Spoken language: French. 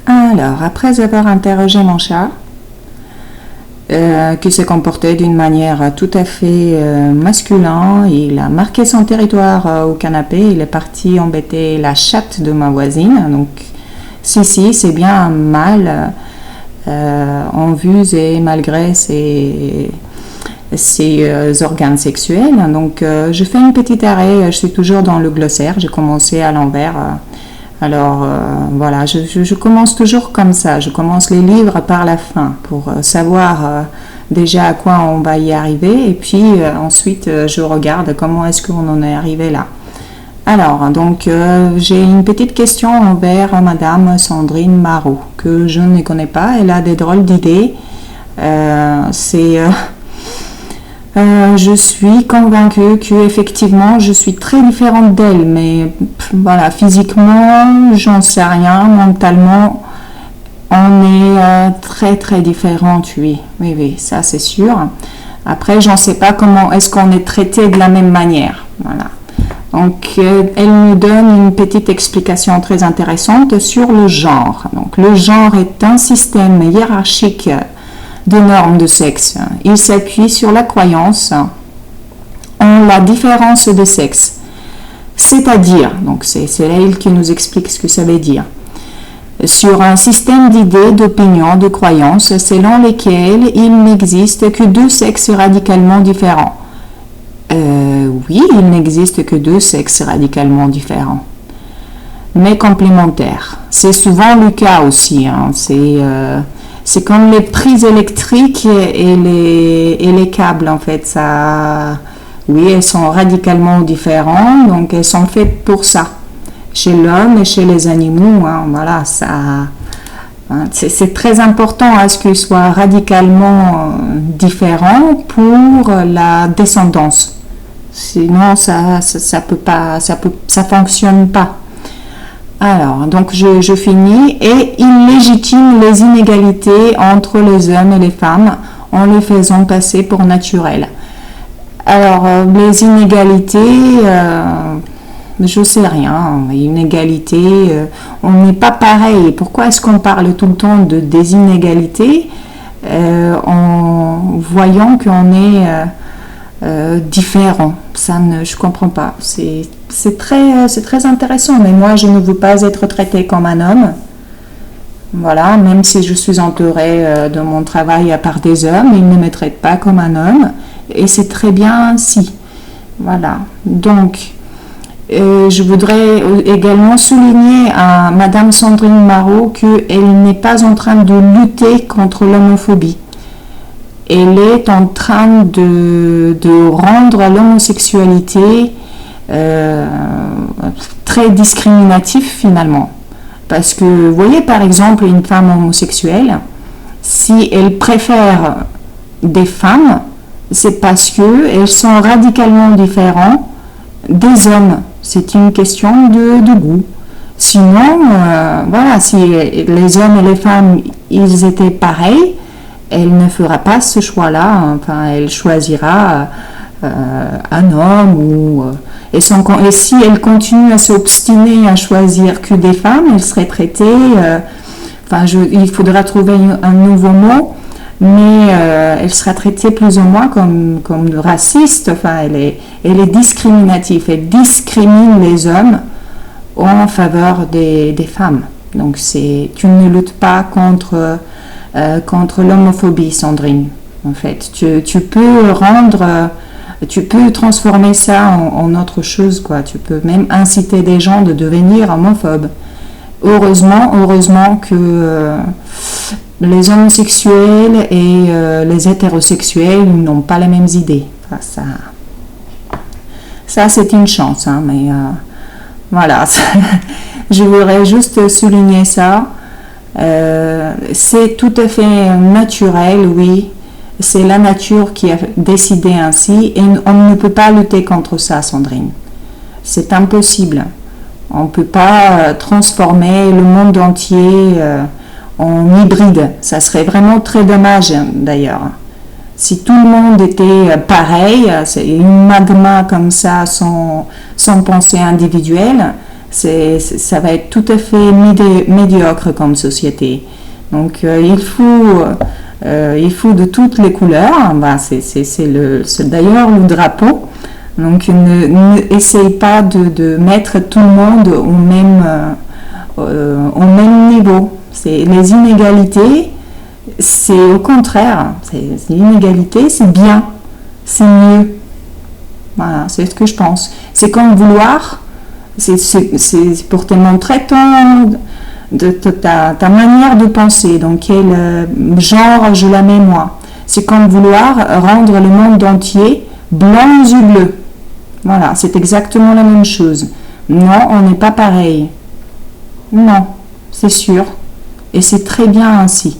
Alors, après avoir interrogé mon chat, qui se comportait d'une manière tout à fait masculine, il a marqué son territoire au canapé, il est parti embêter la chatte de ma voisine. Donc, si, c'est bien un mâle en vue et malgré ses organes sexuels. Donc, je fais une petite arrêt, je suis toujours dans le glossaire, j'ai commencé à l'envers. Alors voilà, je commence toujours comme ça, je commence les livres par la fin pour savoir déjà à quoi on va y arriver et puis ensuite je regarde comment est-ce qu'on en est arrivé là. Alors, donc j'ai une petite question envers Madame Sandrine Marot que je ne connais pas, elle a des drôles d'idées. Je suis convaincue qu'effectivement je suis très différente d'elle, mais voilà, physiquement, j'en sais rien, mentalement, on est très très différentes, oui, ça c'est sûr. Après, j'en sais pas comment est-ce qu'on est traité de la même manière, voilà. Donc, elle nous donne une petite explication très intéressante sur le genre. Donc, le genre est un système hiérarchique de normes de sexe. Il s'appuie sur la croyance en la différence de sexe. C'est-à-dire, donc c'est elle qui nous explique ce que ça veut dire, sur un système d'idées, d'opinions, de croyances selon lesquelles il n'existe que deux sexes radicalement différents. Oui, il n'existe que deux sexes radicalement différents, mais complémentaires. C'est souvent le cas aussi, hein. C'est comme les prises électriques et les câbles, en fait. Ça, oui, elles sont radicalement différentes, donc elles sont faites pour ça. Chez l'homme et chez les animaux, hein, voilà, ça, hein, c'est très important à ce qu'ils soient radicalement différents pour la descendance. Sinon, ça fonctionne pas. Alors, donc je finis. Et il légitime les inégalités entre les hommes et les femmes en les faisant passer pour naturelles. Alors, les inégalités, je sais rien. Inégalités, on n'est pas pareil. Pourquoi est-ce qu'on parle tout le temps des inégalités en voyant qu'on est différent? Ça, je comprends pas. C'est très intéressant, mais moi je ne veux pas être traitée comme un homme. Voilà, même si je suis entourée de mon travail par des hommes, ils ne me traitent pas comme un homme et c'est très bien ainsi. Voilà, donc je voudrais également souligner à Madame Sandrine Marot qu'elle n'est pas en train de lutter contre l'homophobie. Elle est en train de rendre l'homosexualité très discriminatif finalement. Parce que, vous voyez, par exemple, une femme homosexuelle, si elle préfère des femmes, c'est parce qu'elles sont radicalement différentes des hommes. C'est une question de goût. Sinon, voilà, si les hommes et les femmes, ils étaient pareils, elle ne fera pas ce choix-là. Enfin, elle choisira un homme et si elle continue à s'obstiner à choisir que des femmes, elle serait traitée, il faudra trouver un nouveau mot, mais elle sera traitée plus ou moins comme raciste. Enfin, elle est discriminative, elle discrimine les hommes en faveur des femmes. Donc tu ne luttes pas contre l'homophobie, Sandrine. En fait, tu peux transformer ça en autre chose, quoi. Tu peux même inciter des gens de devenir homophobes. Heureusement que les homosexuels et les hétérosexuels n'ont pas les mêmes idées. Enfin, ça c'est une chance, hein, mais voilà. Je voudrais juste souligner ça. C'est tout à fait naturel, oui. C'est la nature qui a décidé ainsi et on ne peut pas lutter contre ça, Sandrine. C'est impossible. On ne peut pas transformer le monde entier en hybride. Ça serait vraiment très dommage, d'ailleurs. Si tout le monde était pareil, c'est une magma comme ça, sans pensée individuelle, ça va être tout à fait médiocre comme société. Donc il faut de toutes les couleurs. Ben, c'est d'ailleurs le drapeau. Donc n'essaye pas de mettre tout le monde au même niveau. Les inégalités, c'est au contraire. L'inégalité, c'est bien, c'est mieux. Voilà, c'est ce que je pense. C'est comme vouloir, c'est pour te montrer ta manière de penser, donc quel genre je la mets moi. C'est comme vouloir rendre le monde entier blanc aux yeux bleus. Voilà, c'est exactement la même chose. Non, on n'est pas pareil. Non, c'est sûr. Et c'est très bien ainsi.